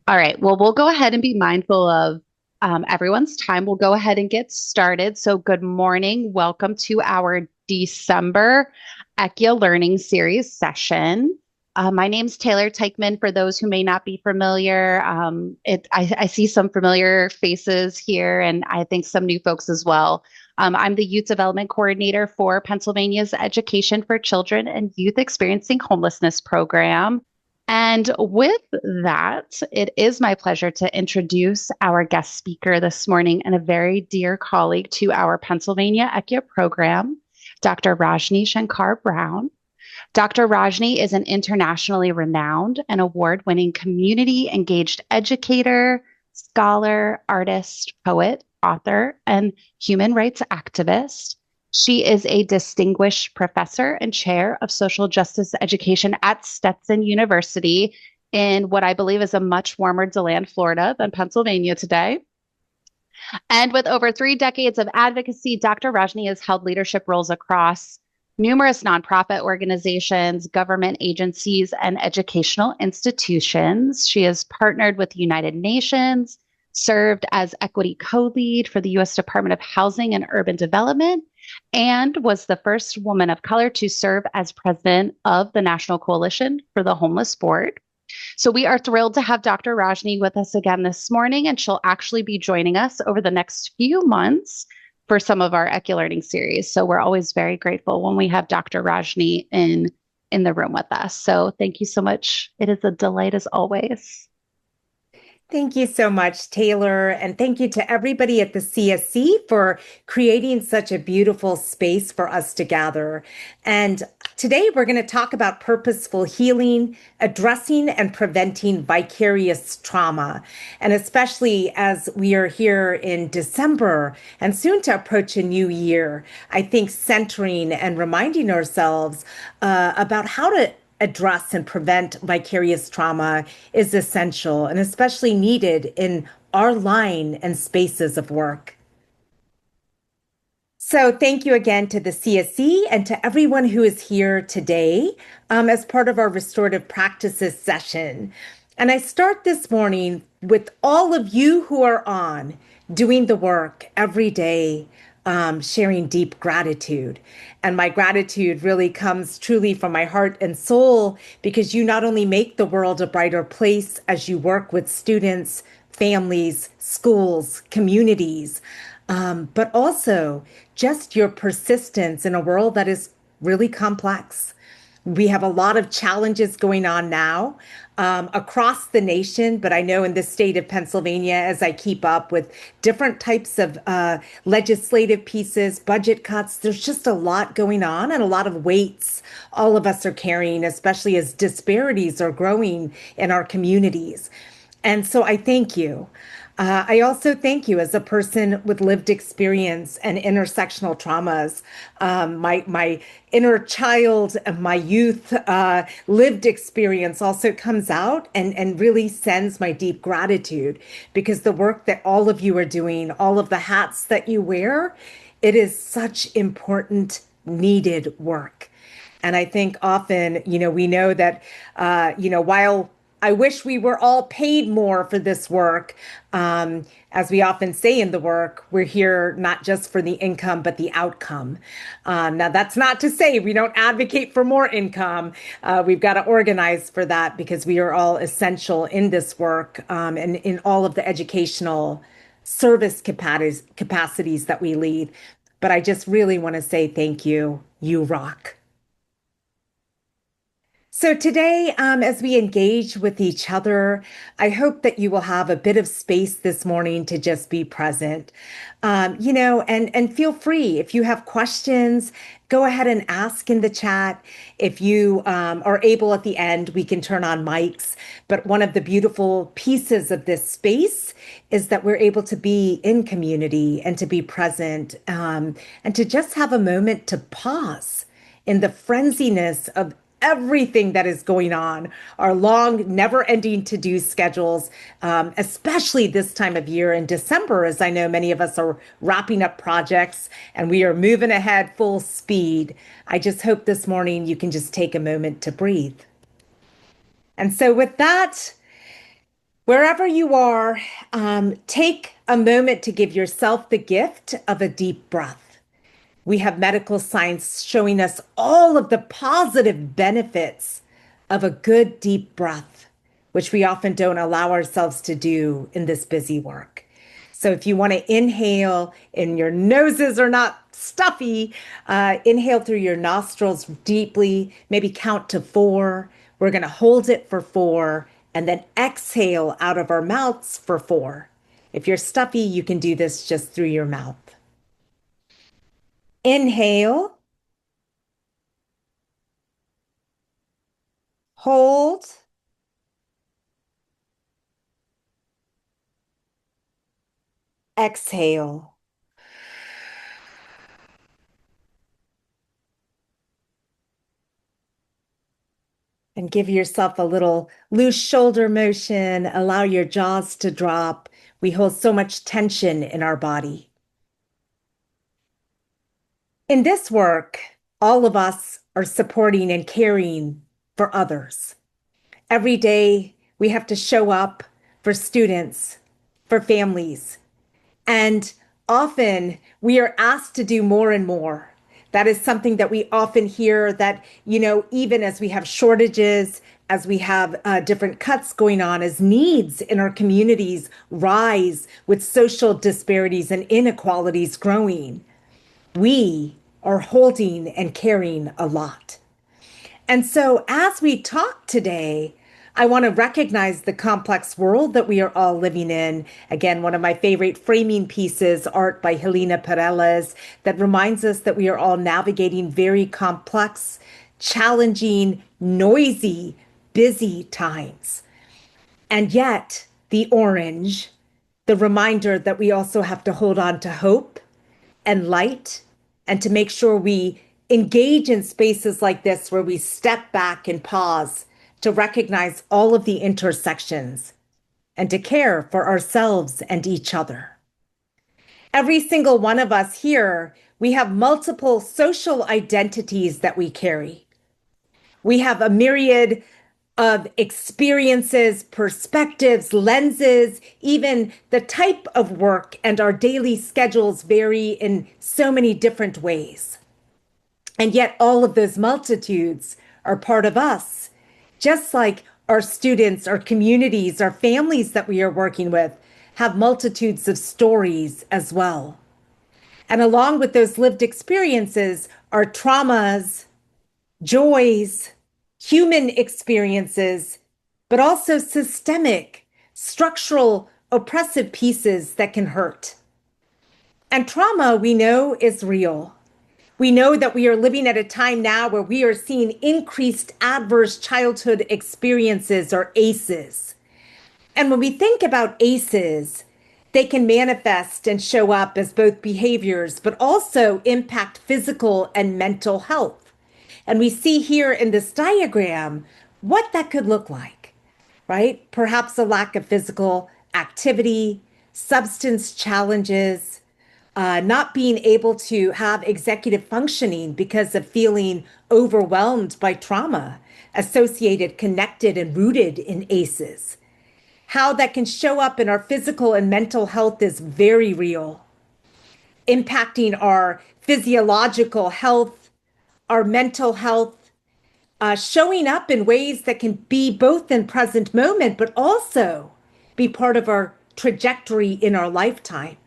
All right. Well, we'll go ahead and be mindful of everyone's time. We'll go ahead and get started. So, good morning. Welcome to our December ECHIA Learning Series session. My name's Taylor Teichman. For those who may not be familiar, I see some familiar faces here, and I think some new folks as well. I'm the Youth Development Coordinator for Pennsylvania's Education for Children and Youth Experiencing Homelessness program. And with that, it is my pleasure to introduce our guest speaker this morning and a very dear colleague to our Pennsylvania ECHIA program, Dr. Rajni Shankar-Brown. Dr. Rajni is an internationally renowned and award-winning community engaged educator, scholar, artist, poet, author, and human rights activist. She is a distinguished professor and chair of social justice education at Stetson University in what I believe is a much warmer DeLand, Florida than Pennsylvania today. And with over 3 decades of advocacy, Dr. Rajni has held leadership roles across numerous nonprofit organizations, government agencies, and educational institutions. She has partnered with the United Nations, served as equity co-lead for the U.S. Department of Housing and Urban Development, and was the first woman of color to serve as president of the National Coalition for the Homeless Board. So we are thrilled to have Dr. Rajni with us again this morning, and she'll actually be joining us over the next few months for some of our ECHIA Learning series. So we're always very grateful when we have Dr. Rajni in the room with us. So thank you so much. It is a delight as always. Thank you so much, Taylor. And thank you to everybody at the CSC for creating such a beautiful space for us to gather. And today we're going to talk about purposeful healing, addressing and preventing vicarious trauma. And especially as we are here in December and soon to approach a new year, I think centering and reminding ourselves about how to address and prevent vicarious trauma is essential and especially needed in our line and spaces of work. So thank you again to the CSC and to everyone who is here today as part of our restorative practices session. And I start this morning with all of you who are on doing the work every day, sharing deep gratitude. And my gratitude really comes truly from my heart and soul because you not only make the world a brighter place as you work with students, families, schools, communities, but also just your persistence in a world that is really complex. We have a lot of challenges going on now across the nation, but I know in the state of Pennsylvania, as I keep up with different types of legislative pieces, budget cuts, there's just a lot going on and a lot of weights all of us are carrying, especially as disparities are growing in our communities. And so I thank you. I also thank you as a person with lived experience and intersectional traumas. My inner child and my youth lived experience also comes out and really sends my deep gratitude because the work that all of you are doing, all of the hats that you wear, it is such important, needed work. And I think often, we know that, while I wish we were all paid more for this work. As we often say in the work, we're here not just for the income, but the outcome. Now, that's not to say we don't advocate for more income. We've got to organize for that because we are all essential in this work and in all of the educational service capacities that we lead. But I just really want to say thank you. You rock. So today, as we engage with each other, I hope that you will have a bit of space this morning to just be present. And feel free if you have questions, go ahead and ask in the chat. If you are able at the end, we can turn on mics. But one of the beautiful pieces of this space is that we're able to be in community and to be present and to just have a moment to pause in the frenziness of everything that is going on, our long, never-ending to-do schedules, especially this time of year in December, as I know many of us are wrapping up projects and we are moving ahead full speed. I just hope this morning you can just take a moment to breathe. And so with that, Wherever you are, take a moment to give yourself the gift of a deep breath. We have medical science showing us all of the positive benefits of a good deep breath, which we often don't allow ourselves to do in this busy work. So if you want to inhale and your noses are not stuffy, inhale through your nostrils deeply, maybe count to four. We're going to hold it for four and then exhale out of our mouths for four. If you're stuffy, you can do this just through your mouth. Inhale, hold, exhale. And give yourself a little loose shoulder motion. Allow your jaws to drop. We hold so much tension in our body. In this work, all of us are supporting and caring for others. Every day, we have to show up for students, for families, and often we are asked to do more and more. That is something that we often hear that, even as we have shortages, as we have different cuts going on, as needs in our communities rise with social disparities and inequalities growing, we are holding and carrying a lot. And so, as we talk today, I want to recognize the complex world that we are all living in. Again, one of my favorite framing pieces, art by Helena Perales, that reminds us that we are all navigating very complex, challenging, noisy, busy times. And yet, the orange, the reminder that we also have to hold on to hope and light and to make sure we engage in spaces like this where we step back and pause to recognize all of the intersections and to care for ourselves and each other. Every single one of us here, we have multiple social identities that we carry. We have a myriad of experiences, perspectives, lenses, even the type of work and our daily schedules vary in so many different ways. And yet all of those multitudes are part of us, just like our students, our communities, our families that we are working with have multitudes of stories as well. And along with those lived experiences are traumas, joys, human experiences, but also systemic, structural, oppressive pieces that can hurt. And trauma, we know, is real. We know that we are living at a time now where we are seeing increased adverse childhood experiences or ACEs. And when we think about ACEs, they can manifest and show up as both behaviors, but also impact physical and mental health. And we see here in this diagram what that could look like, right? Perhaps a lack of physical activity, substance challenges, not being able to have executive functioning because of feeling overwhelmed by trauma associated, connected, and rooted in ACEs. How that can show up in our physical and mental health is very real, impacting our physiological health, our mental health, showing up in ways that can be both in present moment, but also be part of our trajectory in our lifetime.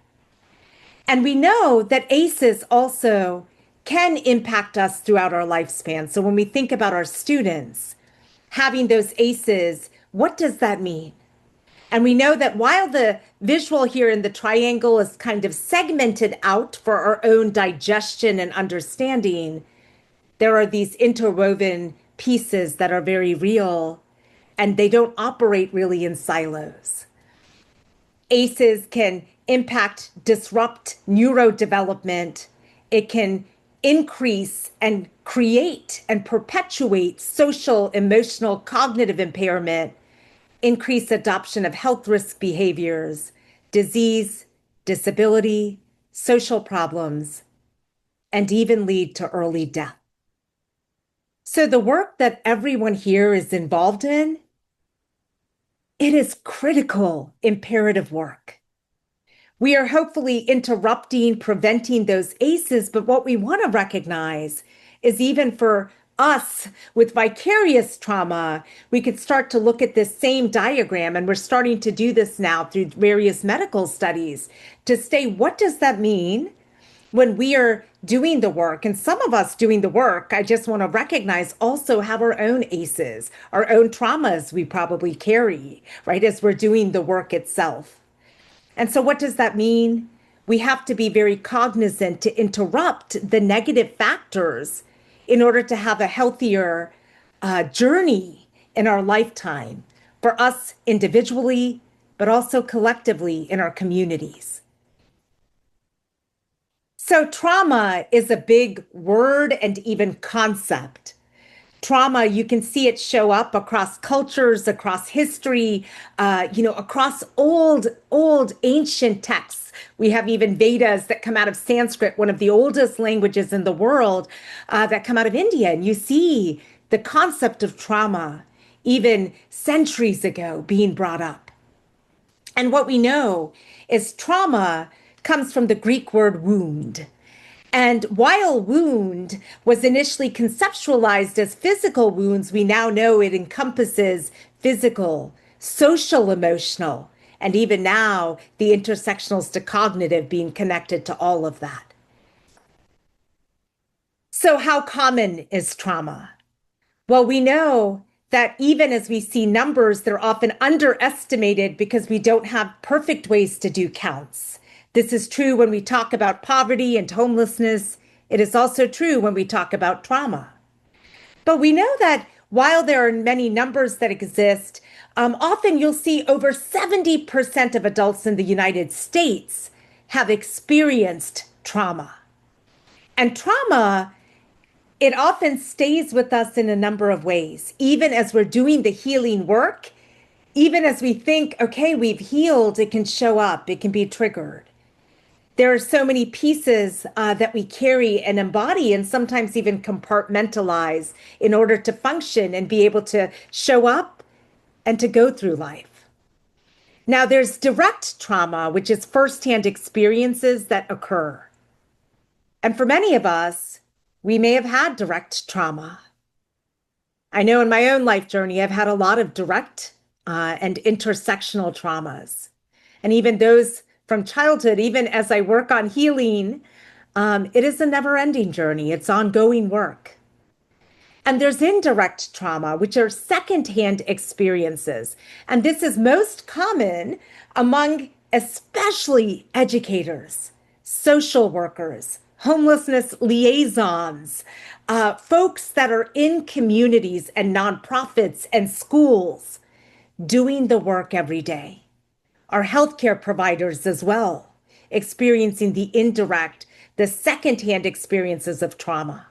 And we know that ACEs also can impact us throughout our lifespan. So when we think about our students having those ACEs, what does that mean? And we know that while the visual here in the triangle is kind of segmented out for our own digestion and understanding, there are these interwoven pieces that are very real and they don't operate really in silos. ACEs can impact, disrupt neurodevelopment. It can increase and create and perpetuate social, emotional, cognitive impairment, increase adoption of health risk behaviors, disease, disability, social problems, and even lead to early death. So the work that everyone here is involved in It is critical, imperative work. We are hopefully interrupting, preventing those ACEs, but what we want to recognize is even for us with vicarious trauma, we could start to look at this same diagram, and we're starting to do this now through various medical studies to say, what does that mean when we are doing the work? And some of us doing the work, I just want to recognize, also have our own ACEs, our own traumas we probably carry, right, as we're doing the work itself. And so, what does that mean? We have to be very cognizant to interrupt the negative factors in order to have a healthier journey in our lifetime for us individually, but also collectively in our communities. So, trauma is a big word and even concept. Trauma, you can see it show up across cultures, across history, across old ancient texts. We have even Vedas that come out of Sanskrit, one of the oldest languages in the world, that come out of India. And you see the concept of trauma even centuries ago being brought up. And what we know is trauma comes from the Greek word wound. And while wound was initially conceptualized as physical wounds, we now know it encompasses physical, social, emotional, and even now the intersectionals to cognitive being connected to all of that. So, how common is trauma? Well, we know that even as we see numbers, they're often underestimated because we don't have perfect ways to do counts. This is true when we talk about poverty and homelessness. It is also true when we talk about trauma. But we know that while there are many numbers that exist, often you'll see over 70% of adults in the United States have experienced trauma. And trauma, it often stays with us in a number of ways, even as we're doing the healing work, even as we think, okay, we've healed, it can show up, it can be triggered. There are so many pieces that we carry and embody and sometimes even compartmentalize in order to function and be able to show up and to go through life. Now, there's direct trauma, which is firsthand experiences that occur. And for many of us, we may have had direct trauma. I know in my own life journey, I've had a lot of direct and intersectional traumas. And even those from childhood, even as I work on healing, it is a never-ending journey. It's ongoing work. And there's indirect trauma, which are secondhand experiences. And this is most common among especially educators, social workers, homelessness liaisons, folks that are in communities and nonprofits and schools doing the work every day. Our healthcare providers as well, experiencing the indirect, the secondhand experiences of trauma.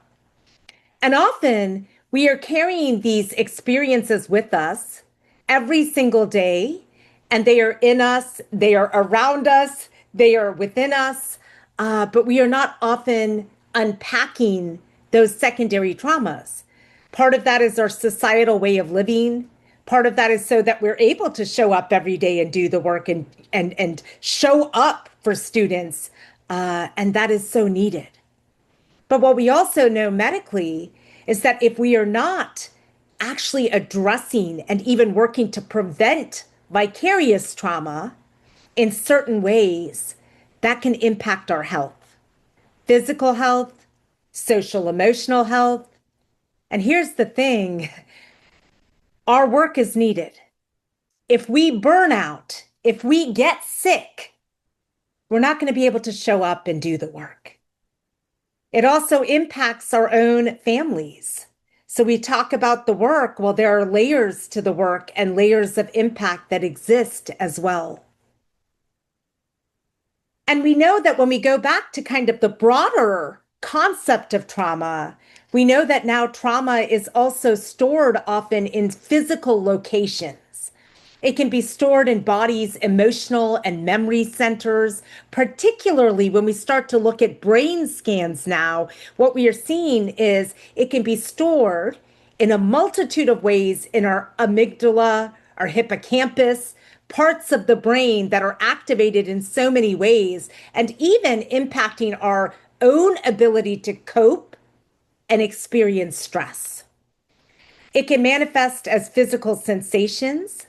And often we are carrying these experiences with us every single day, and they are in us, they are around us, they are within us, but we are not often unpacking those secondary traumas. Part of that is our societal way of living. Part of that is so that we're able to show up every day and do the work and show up for students. And that is so needed. But what we also know medically is that if we are not actually addressing and even working to prevent vicarious trauma in certain ways, that can impact our health, physical health, social emotional health. And here's the thing, our work is needed. If we burn out, if we get sick, we're not going to be able to show up and do the work. It also impacts our own families. So we talk about the work. Well, there are layers to the work and layers of impact that exist as well. And we know that when we go back to kind of the broader concept of trauma, we know that now trauma is also stored often in physical locations. It can be stored in bodies' emotional and memory centers, particularly when we start to look at brain scans now. What we are seeing is it can be stored in a multitude of ways in our amygdala, our hippocampus, parts of the brain that are activated in so many ways, and even impacting our own ability to cope and experience stress. It can manifest as physical sensations,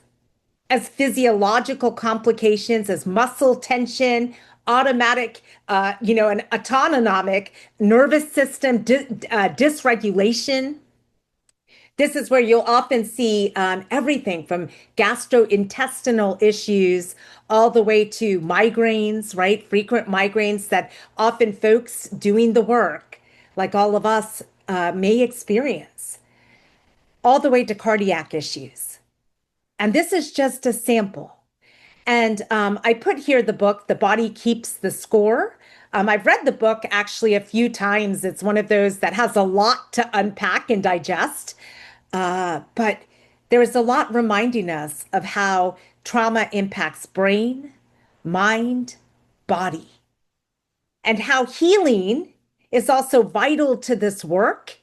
as physiological complications, as muscle tension, automatic, an autonomic nervous system dysregulation. This is where you'll often see everything from gastrointestinal issues all the way to migraines, right? Frequent migraines that often folks doing the work, like all of us, may experience, all the way to cardiac issues. And this is just a sample. And I put here the book, The Body Keeps the Score. I've read the book actually a few times. It's one of those that has a lot to unpack and digest. But there is a lot reminding us of how trauma impacts brain, mind, body, and how healing is also vital to this work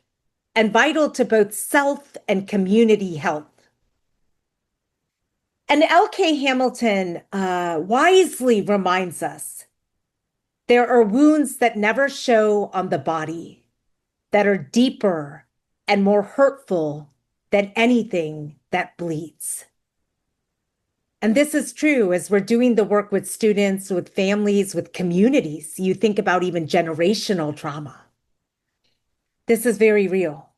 and vital to both self and community health. And L.K. Hamilton wisely reminds us there are wounds that never show on the body that are deeper and more hurtful than anything that bleeds. And this is true as we're doing the work with students, with families, with communities. You think about even generational trauma. This is very real.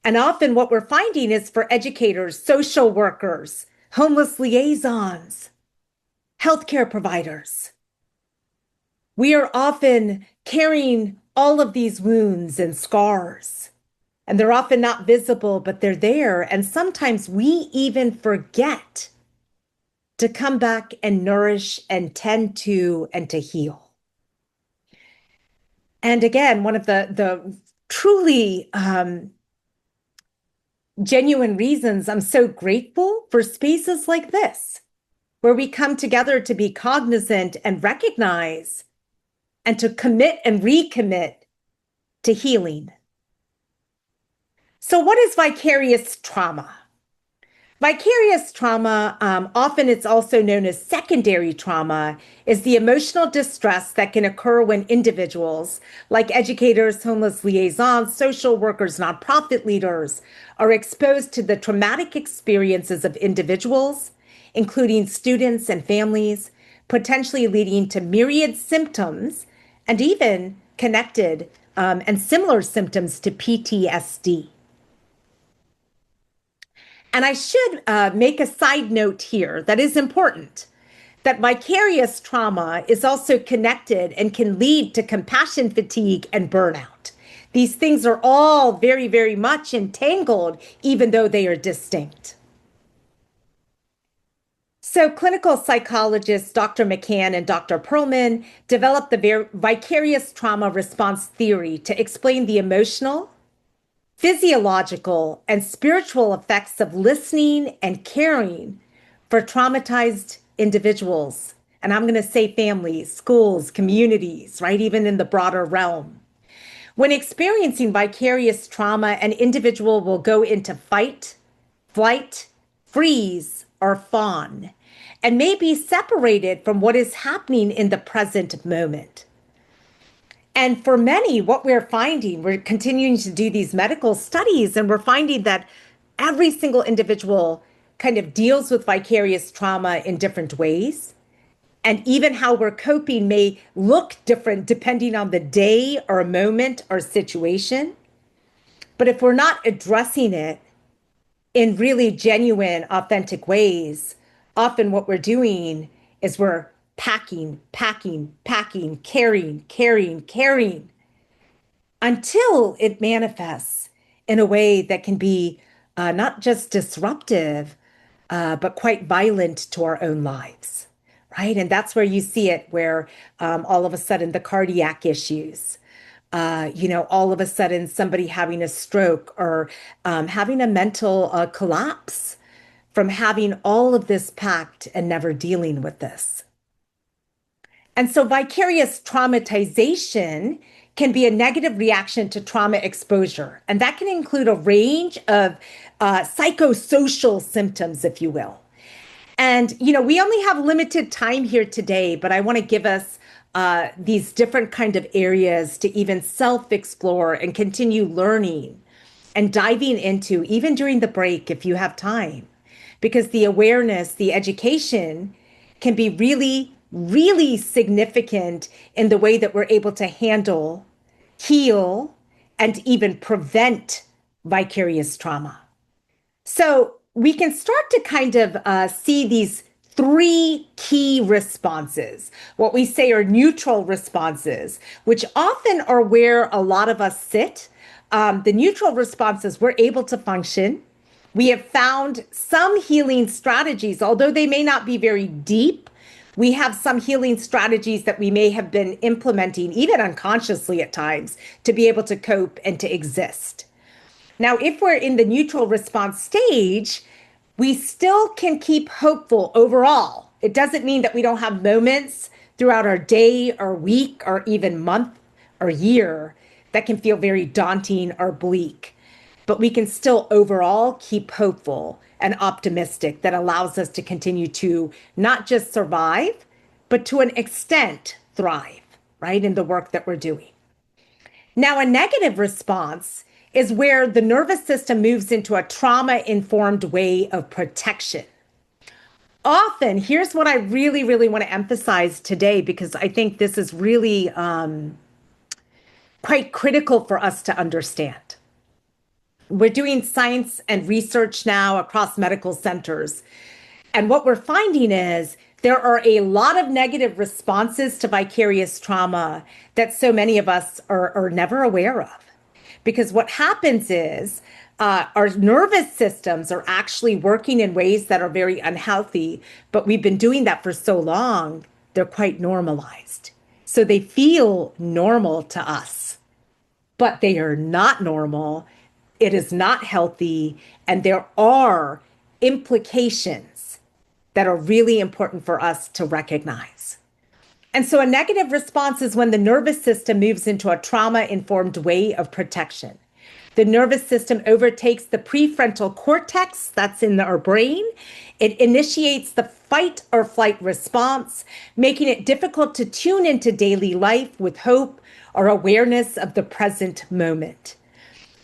And often what we're finding is for educators, social workers, homeless liaisons, healthcare providers, we are often carrying all of these wounds and scars. And they're often not visible, but they're there. And sometimes we even forget to come back and nourish and tend to and to heal. And again, one of the truly genuine reasons I'm so grateful for spaces like this, where we come together to be cognizant and recognize and to commit and recommit to healing. So what is vicarious trauma? Vicarious trauma, often it's also known as secondary trauma, is the emotional distress that can occur when individuals, like educators, homeless liaisons, social workers, nonprofit leaders, are exposed to the traumatic experiences of individuals, including students and families, potentially leading to myriad symptoms and even connected and similar symptoms to PTSD. And I should make a side note here that is important, that vicarious trauma is also connected and can lead to compassion fatigue and burnout. These things are all very, very much entangled, even though they are distinct. So clinical psychologists Dr. McCann and Dr. Perlman developed the vicarious trauma response theory to explain the emotional, physiological, and spiritual effects of listening and caring for traumatized individuals. And I'm going to say families, schools, communities, right? Even in the broader realm. When experiencing vicarious trauma, an individual will go into fight, flight, freeze, or fawn, and may be separated from what is happening in the present moment. And for many, what we're finding, we're continuing to do these medical studies, and we're finding that every single individual kind of deals with vicarious trauma in different ways. And even how we're coping may look different depending on the day or moment or situation. But if we're not addressing it in really genuine, authentic ways, often what we're doing is we're packing, packing, packing, carrying, carrying, carrying until it manifests in a way that can be not just disruptive, but quite violent to our own lives, right? And that's where you see it, where all of a sudden the cardiac issues, all of a sudden somebody having a stroke or having a mental collapse from having all of this packed and never dealing with this. And so vicarious traumatization can be a negative reaction to trauma exposure. And that can include a range of psychosocial symptoms, if you will. And, we only have limited time here today, but I want to give us these different kind of areas to even self-explore and continue learning and diving into, even during the break, if you have time. Because the awareness, the education can be really, really significant in the way that we're able to handle, heal, and even prevent vicarious trauma. So we can start to kind of see these three key responses, what we say are neutral responses, which often are where a lot of us sit. The neutral responses, we're able to function. We have found some healing strategies, although they may not be very deep. We have some healing strategies that we may have been implementing, even unconsciously at times, to be able to cope and to exist. Now, if we're in the neutral response stage, we still can keep hopeful overall. It doesn't mean that we don't have moments throughout our day or week or even month or year that can feel very daunting or bleak. But we can still overall keep hopeful and optimistic that allows us to continue to not just survive, but to an extent thrive, right, in the work that we're doing. Now, a negative response is where the nervous system moves into a trauma-informed way of protection. Often, here's what I really, really want to emphasize today, because I think this is really quite critical for us to understand. We're doing science and research now across medical centers. And what we're finding is there are a lot of negative responses to vicarious trauma that so many of us are never aware of. Because what happens is our nervous systems are actually working in ways that are very unhealthy, but we've been doing that for so long, they're quite normalized. So they feel normal to us, but they are not normal. It is not healthy, and there are implications that are really important for us to recognize. And so a negative response is when the nervous system moves into a trauma-informed way of protection. The nervous system overtakes the prefrontal cortex, that's in our brain. It initiates the fight or flight response, making it difficult to tune into daily life with hope or awareness of the present moment.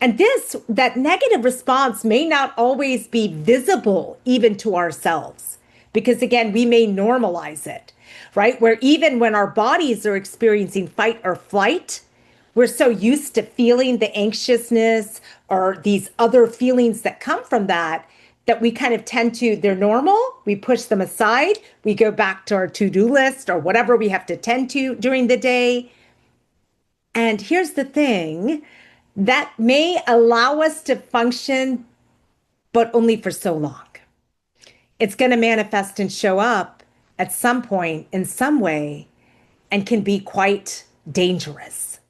And that negative response may not always be visible even to ourselves, because again, we may normalize it, right? Where even when our bodies are experiencing fight or flight, we're so used to feeling the anxiousness or these other feelings that come from that, that we kind of tend to, they're normal, we push them aside, we go back to our to-do list or whatever we have to tend to during the day. And here's the thing, that may allow us to function, but only for so long. It's going to manifest and show up at some point in some way and can be quite dangerous.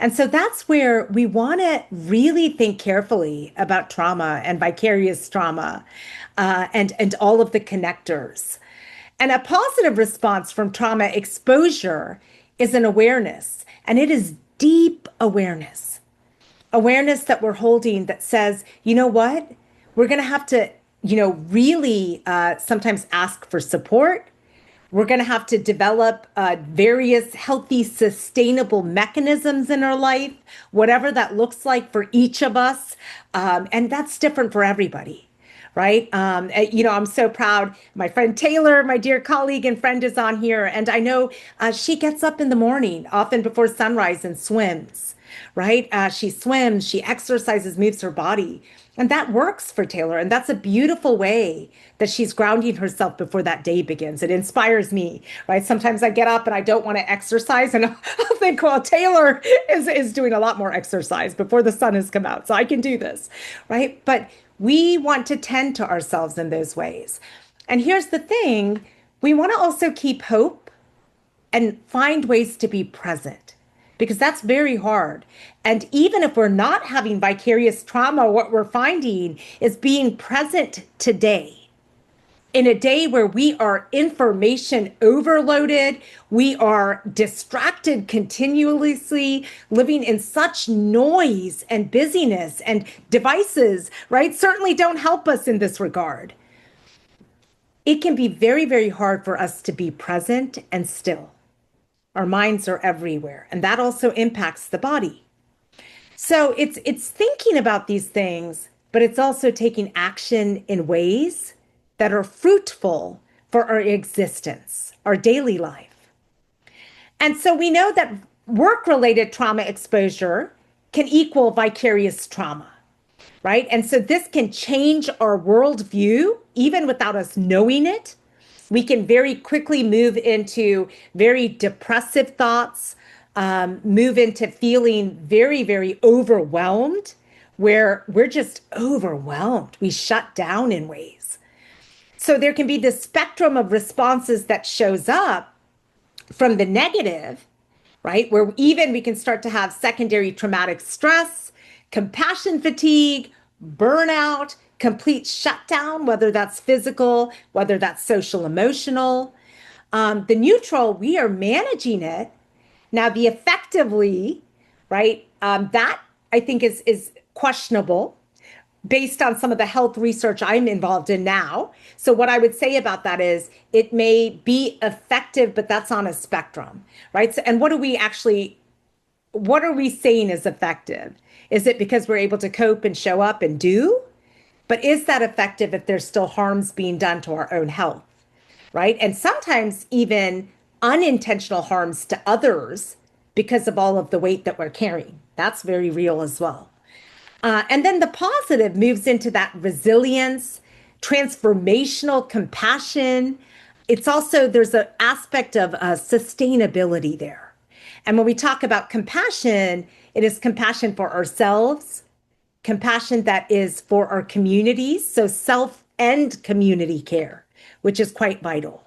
And so that's where we want to really think carefully about trauma and vicarious trauma and all of the connectors. And a positive response from trauma exposure is an awareness, and it is deep awareness. Awareness that we're holding that says, you know what? We're going to have to, really sometimes ask for support. We're going to have to develop various healthy, sustainable mechanisms in our life, whatever that looks like for each of us. And that's different for everybody, right? I'm so proud. My friend Taylor, my dear colleague and friend, is on here. And I know she gets up in the morning, often before sunrise, and swims, right? She swims, she exercises, moves her body. And that works for Taylor. And that's a beautiful way that she's grounding herself before that day begins. It inspires me, right? Sometimes I get up and I don't want to exercise, and I'll think, well, Taylor is doing a lot more exercise before the sun has come out, so I can do this, right? But we want to tend to ourselves in those ways. And here's the thing, we want to also keep hope and find ways to be present, because that's very hard. And even if we're not having vicarious trauma, what we're finding is being present today, In a day where we are information overloaded, we are distracted continuously, living in such noise and busyness, and devices, right, certainly don't help us in this regard. It can be very, very hard for us to be present and still. Our minds are everywhere, and that also impacts the body. So it's thinking about these things, but it's also taking action in ways that are fruitful for our existence, our daily life. And so we know that work-related trauma exposure can equal vicarious trauma, right? And so this can change our worldview even without us knowing it. We can very quickly move into very depressive thoughts, move into feeling very, very overwhelmed, where we're just overwhelmed. We shut down in ways. So there can be this spectrum of responses that shows up from the negative, right? Where even we can start to have secondary traumatic stress, compassion fatigue, burnout, complete shutdown, whether that's physical, whether that's social, emotional. The neutral, we are managing it. Now, the effectively, right? That I think is questionable based on some of the health research I'm involved in now. So what I would say about that is it may be effective, but that's on a spectrum, right? So, and what are we saying is effective? Is it because we're able to cope and show up and do? But is that effective if there's still harms being done to our own health, right? And sometimes even unintentional harms to others because of all of the weight that we're carrying. That's very real as well. And then the positive moves into that resilience, transformational compassion. It's also, there's an aspect of sustainability there. And when we talk about compassion, it is compassion for ourselves, compassion that is for our communities. So self and community care, which is quite vital.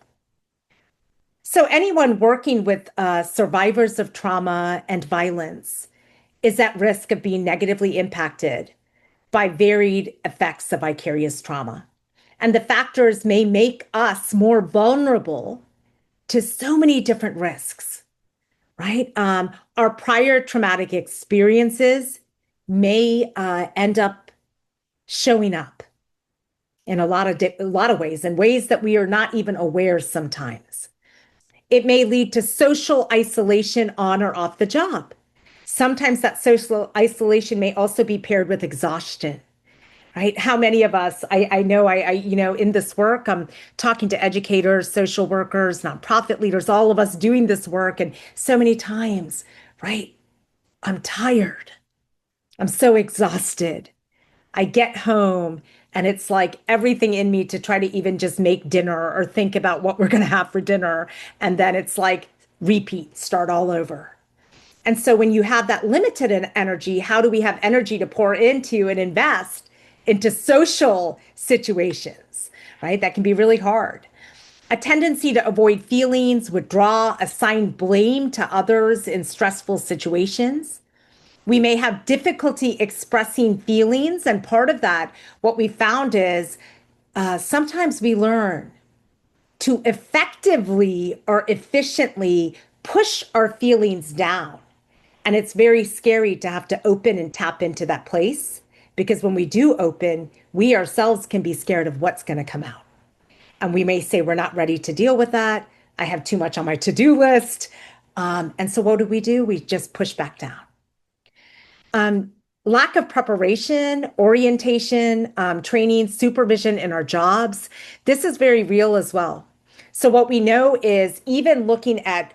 So anyone working with survivors of trauma and violence is at risk of being negatively impacted by varied effects of vicarious trauma. And the factors may make us more vulnerable to so many different risks, right? Our prior traumatic experiences may end up showing up in a lot of ways, in ways that we are not even aware sometimes. It may lead to social isolation on or off the job. Sometimes that social isolation may also be paired with exhaustion, right? How many of us, I know, in this work, I'm talking to educators, social workers, nonprofit leaders, all of us doing this work. And so many times, right? I'm tired. I'm so exhausted. I get home and it's like everything in me to try to even just make dinner or think about what we're going to have for dinner. And then it's like repeat, start all over. And so when you have that limited energy, how do we have energy to pour into and invest into social situations, right? That can be really hard. A tendency to avoid feelings, withdraw, assign blame to others in stressful situations. We may have difficulty expressing feelings. And part of that, what we found is sometimes we learn to effectively or efficiently push our feelings down. And it's very scary to have to open and tap into that place because when we do open, we ourselves can be scared of what's going to come out. And we may say, we're not ready to deal with that. I have too much on my to-do list. And so what do? We just push back down. Lack of preparation, orientation, training, supervision in our jobs. This is very real as well. So what we know is even looking at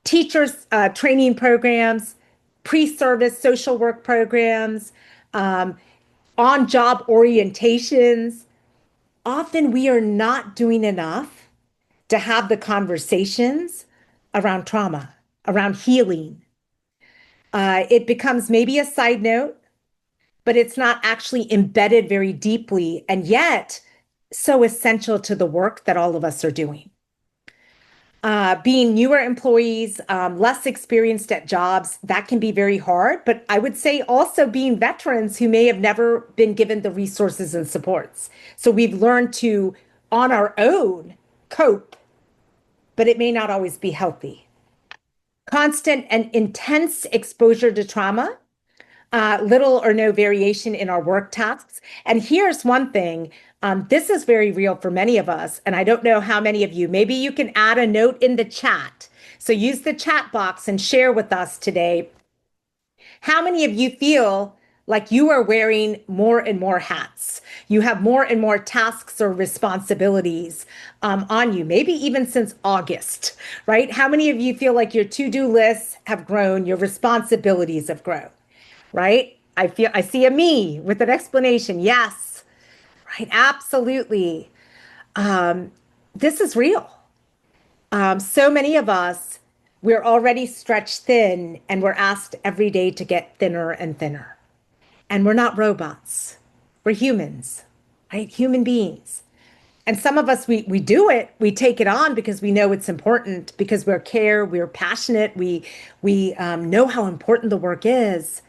teachers training programs, pre-service social work programs, on-job orientations, often we are not doing enough to have the conversations around trauma, around healing. It becomes maybe a side note, but it's not actually embedded very deeply and yet so essential to the work that all of us are doing. Being newer employees, less experienced at jobs, that can be very hard. But I would say also being veterans who may have never been given the resources and supports. So we've learned to on our own cope, but it may not always be healthy. Constant and intense exposure to trauma, little or no variation in our work tasks. And here's one thing, this is very real for many of us. And I don't know how many of you, maybe you can add a note in the chat. So use the chat box and share with us today. How many of you feel like you are wearing more and more hats? You have more and more tasks or responsibilities on you, maybe even since August, right? How many of you feel like your to-do lists have grown, your responsibilities have grown, right? I see a me with an explanation. Yes, right, absolutely. This is real. So many of us, we're already stretched thin and we're asked every day to get thinner and thinner. And we're not robots. We're humans, right? Human beings. And some of us, we do it, we take it on because we know it's important, because we're passionate, we know how important the work is,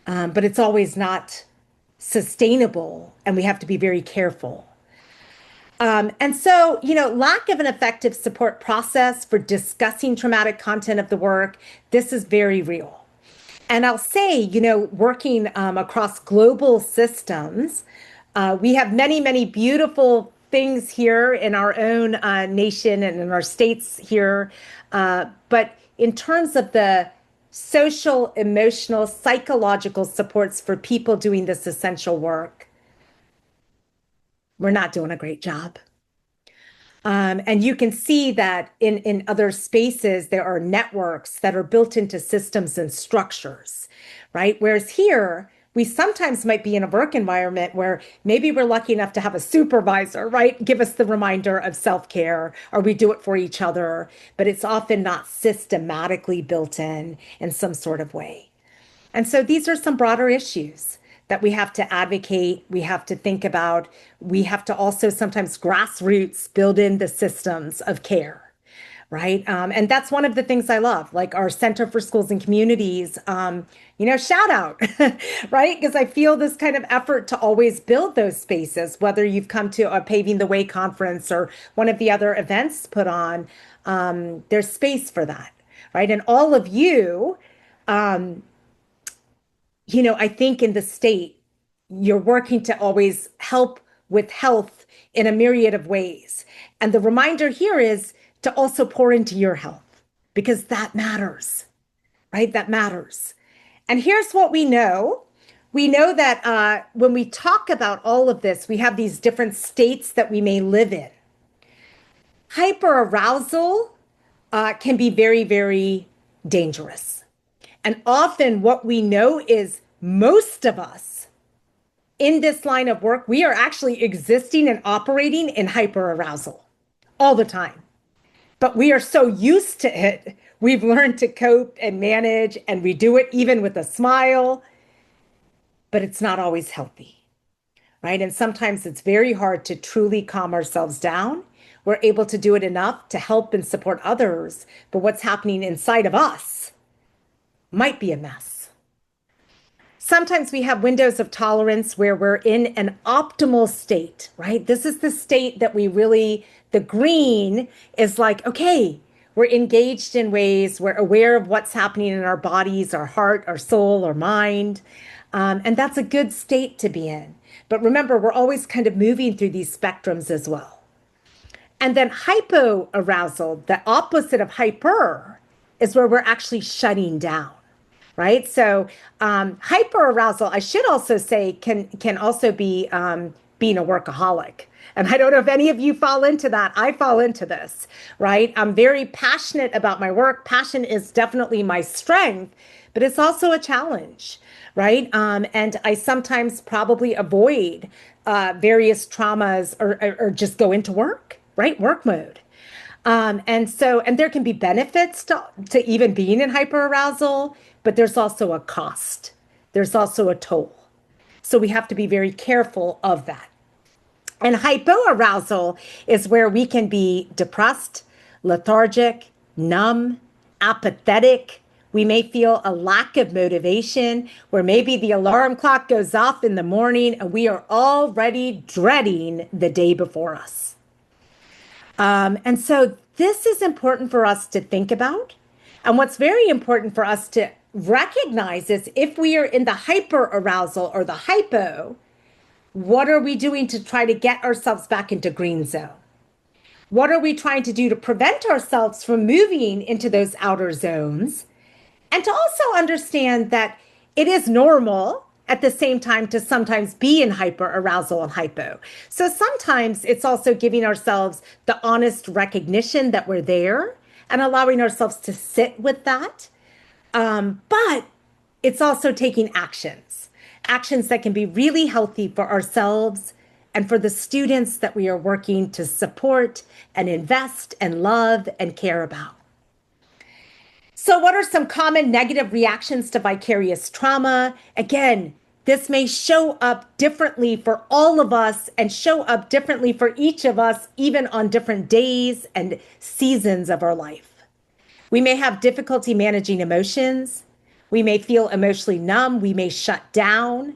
but it's always not sustainable, and we have to be very careful. And so, lack of an effective support process for discussing traumatic content of the work, this is very real. And I'll say, working across global systems, we have many, many beautiful things here in our own nation and in our states here. But in terms of the social, emotional, psychological supports for people doing this essential work, we're not doing a great job. And you can see that in other spaces, there are networks that are built into systems and structures, right? Whereas here, we sometimes might be in a work environment where maybe we're lucky enough to have a supervisor, right? Give us the reminder of self-care, or we do it for each other, but it's often not systematically built in some sort of way. And so these are some broader issues that we have to advocate, we have to think about. We have to also sometimes grassroots build in the systems of care, right? And that's one of the things I love, like our Center for Schools and Communities, shout out, right? Because I feel this kind of effort to always build those spaces, whether you've come to a Paving the Way conference or one of the other events put on, there's space for that, right? And all of you, I think in the state, you're working to always help with health in a myriad of ways. And the reminder here is to also pour into your health, because that matters, right? That matters. And here's what we know. We know that when we talk about all of this, we have these different states that we may live in. Hyperarousal can be very, very dangerous. And often what we know is most of us in this line of work, we are actually existing and operating in hyperarousal all the time. But we are so used to it. We've learned to cope and manage, and we do it even with a smile, but it's not always healthy, right? And sometimes it's very hard to truly calm ourselves down. We're able to do it enough to help and support others, but what's happening inside of us might be a mess. Sometimes we have windows of tolerance where we're in an optimal state, right? This is the state that the green is like, okay, we're engaged in ways, we're aware of what's happening in our bodies, our heart, our soul, our mind. And that's a good state to be in. But remember, we're always kind of moving through these spectrums as well. And then hypoarousal, the opposite of hyper, is where we're actually shutting down, right? So hyperarousal, I should also say, can also be being a workaholic. And I don't know if any of you fall into that. I fall into this, right? I'm very passionate about my work. Passion is definitely my strength, but it's also a challenge, right? And I sometimes probably avoid various traumas or just go into work, right? Work mode. And there can be benefits to even being in hyperarousal, but there's also a cost. There's also a toll. So we have to be very careful of that. And hypoarousal is where we can be depressed, lethargic, numb, apathetic. We may feel a lack of motivation, where maybe the alarm clock goes off in the morning and we are already dreading the day before us. And so this is important for us to think about. And what's very important for us to recognize is if we are in the hyper arousal or the hypo, what are we doing to try to get ourselves back into green zone? What are we trying to do to prevent ourselves from moving into those outer zones? And to also understand that it is normal at the same time to sometimes be in hyper arousal and hypo. So sometimes it's also giving ourselves the honest recognition that we're there and allowing ourselves to sit with that. But it's also taking actions that can be really healthy for ourselves and for the students that we are working to support and invest and love and care about. So, what are some common negative reactions to vicarious trauma? Again, this may show up differently for all of us and show up differently for each of us, even on different days and seasons of our life. We may have difficulty managing emotions. We may feel emotionally numb. We may shut down.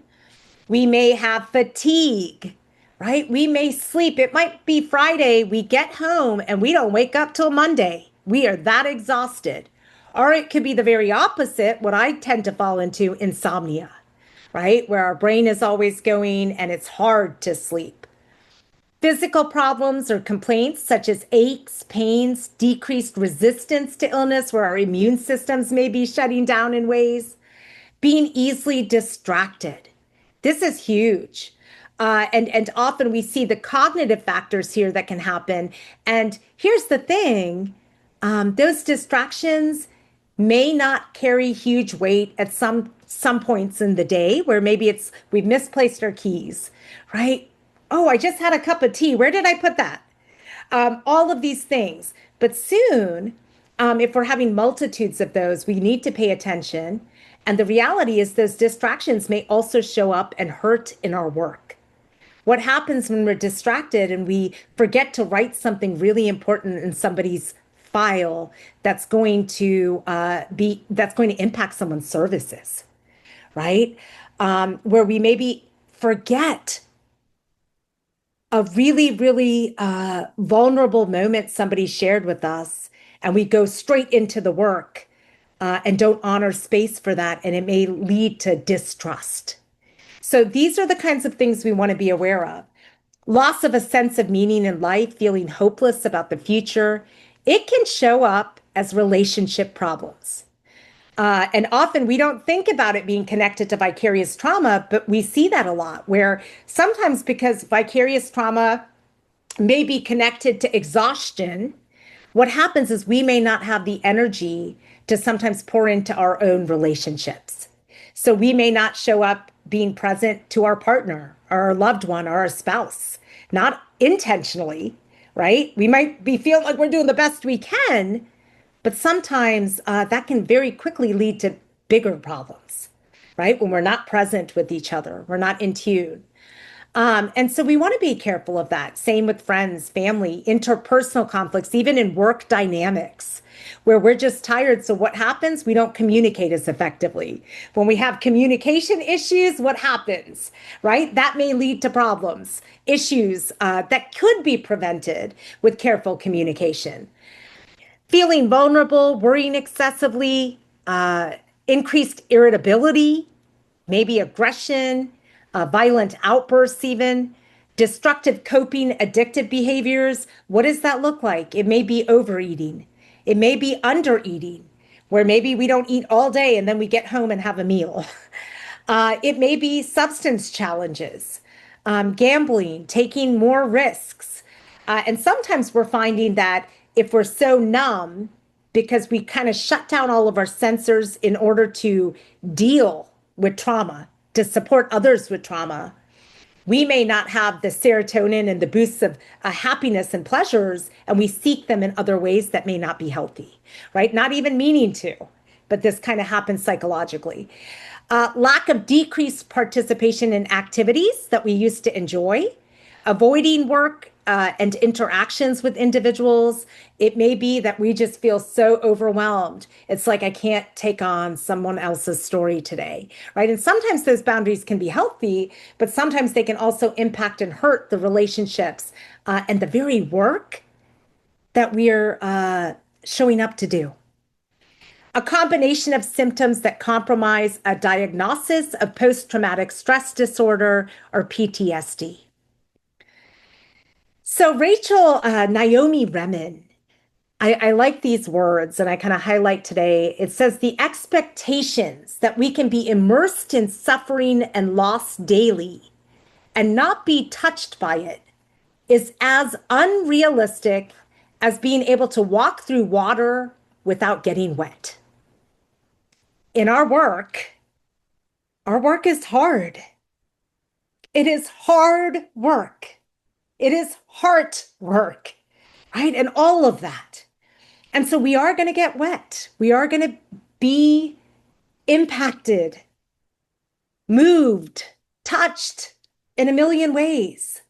We may have fatigue, right? We may sleep. It might be Friday. We get home and we don't wake up till Monday. We are that exhausted. Or it could be the very opposite, what I tend to fall into, insomnia, right? Where our brain is always going and it's hard to sleep. Physical problems or complaints such as aches, pains, decreased resistance to illness, where our immune systems may be shutting down in ways. Being easily distracted. This is huge. And often we see the cognitive factors here that can happen. And here's the thing, those distractions may not carry huge weight at some points in the day where maybe it's we've misplaced our keys, right? Oh, I just had a cup of tea. Where did I put that? All of these things. But soon, if we're having multitudes of those, we need to pay attention. And the reality is those distractions may also show up and hurt in our work. What happens when we're distracted and we forget to write something really important in somebody's file that's going to impact someone's services, right? Where we maybe forget a really, really vulnerable moment somebody shared with us, and we go straight into the work and don't honor space for that, and it may lead to distrust. So these are the kinds of things we want to be aware of. Loss of a sense of meaning in life, feeling hopeless about the future. It can show up as relationship problems. And often we don't think about it being connected to vicarious trauma, but we see that a lot, where sometimes because vicarious trauma may be connected to exhaustion, what happens is we may not have the energy to sometimes pour into our own relationships. So we may not show up being present to our partner or our loved one or our spouse, not intentionally, right? We might be feel like we're doing the best we can, but sometimes that can very quickly lead to bigger problems, right? When we're not present with each other, we're not in tune. And so we want to be careful of that. Same with friends, family, interpersonal conflicts, even in work dynamics, where we're just tired. So what happens? We don't communicate as effectively. When we have communication issues, what happens, right? That may lead to problems, issues that could be prevented with careful communication. Feeling vulnerable, worrying excessively, increased irritability, maybe aggression, violent outbursts, even destructive coping, addictive behaviors. What does that look like? It may be overeating. It may be undereating, where maybe we don't eat all day and then we get home and have a meal. It may be substance challenges, gambling, taking more risks. And sometimes we're finding that if we're so numb, because we kind of shut down all of our sensors in order to deal with trauma, to support others with trauma, we may not have the serotonin and the boosts of happiness and pleasures, and we seek them in other ways that may not be healthy, right? Not even meaning to, but this kind of happens psychologically. Lack of decreased participation in activities that we used to enjoy, avoiding work and interactions with individuals. It may be that we just feel so overwhelmed. It's like, I can't take on someone else's story today, right? And sometimes those boundaries can be healthy, but sometimes they can also impact and hurt the relationships and the very work that we're showing up to do. A combination of symptoms that compromise a diagnosis of post-traumatic stress disorder or PTSD. So Rachel Naomi Remen, I like these words and I kind of highlight today. It says the expectations that we can be immersed in suffering and loss daily and not be touched by it is as unrealistic as being able to walk through water without getting wet. In our work is hard. It is hard work. It is heart work, right? And all of that. And so we are going to get wet. We are going to be impacted, moved, touched in a million ways.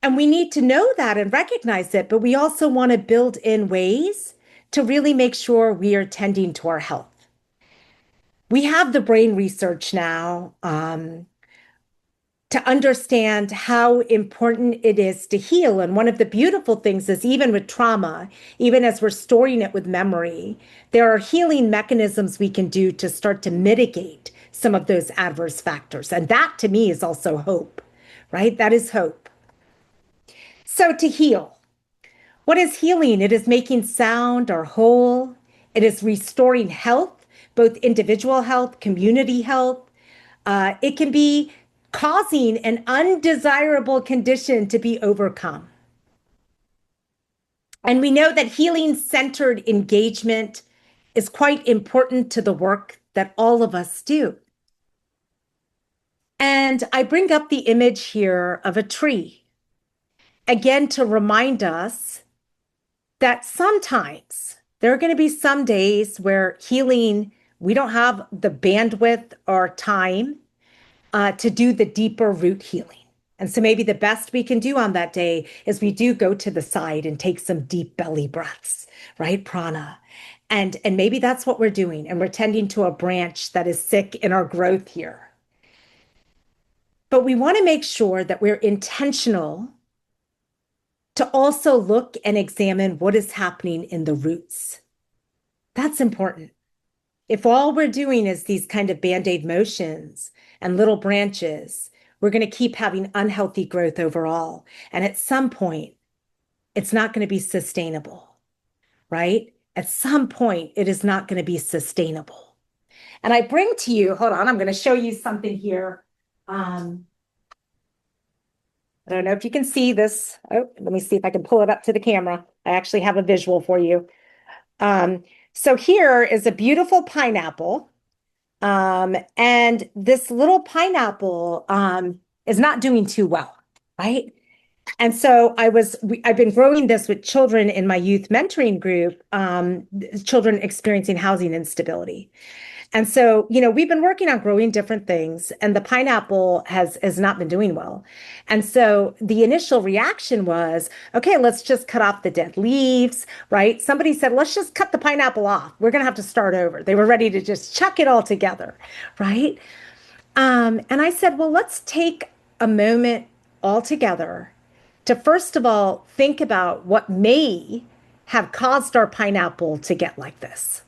And we need to know that and recognize it, but we also want to build in ways to really make sure we are tending to our health. We have the brain research now to understand how important it is to heal. And one of the beautiful things is even with trauma, even as we're storing it with memory, there are healing mechanisms we can do to start to mitigate some of those adverse factors. And that to me is also hope, right? That is hope. So to heal, what is healing? It is making sound or whole. It is restoring health, both individual health, community health. It can be causing an undesirable condition to be overcome. And we know that healing-centered engagement is quite important to the work that all of us do. And I bring up the image here of a tree, again, to remind us that sometimes there are going to be some days where healing, we don't have the bandwidth or time to do the deeper root healing. And so maybe the best we can do on that day is we do go to the side and take some deep belly breaths, right? Prana. And maybe that's what we're doing. And we're tending to a branch that is sick in our growth here. But we want to make sure that we're intentional to also look and examine what is happening in the roots. That's important. If all we're doing is these kind of Band-Aid motions and little branches, we're going to keep having unhealthy growth overall. And at some point, it's not going to be sustainable, right? At some point, it is not going to be sustainable. And I bring to you, hold on, I'm going to show you something here. I don't know if you can see this. Oh, let me see if I can pull it up to the camera. I actually have a visual for you. So here is a beautiful pineapple. And this little pineapple is not doing too well, right? And so I've been growing this with children in my youth mentoring group, children experiencing housing instability. And so, we've been working on growing different things, and the pineapple has not been doing well. And so the initial reaction was, okay, let's just cut off the dead leaves, right? Somebody said, let's just cut the pineapple off. We're going to have to start over. They were ready to just chuck it all together, right? And I said, well, let's take a moment all together to first of all, think about what may have caused our pineapple to get like this,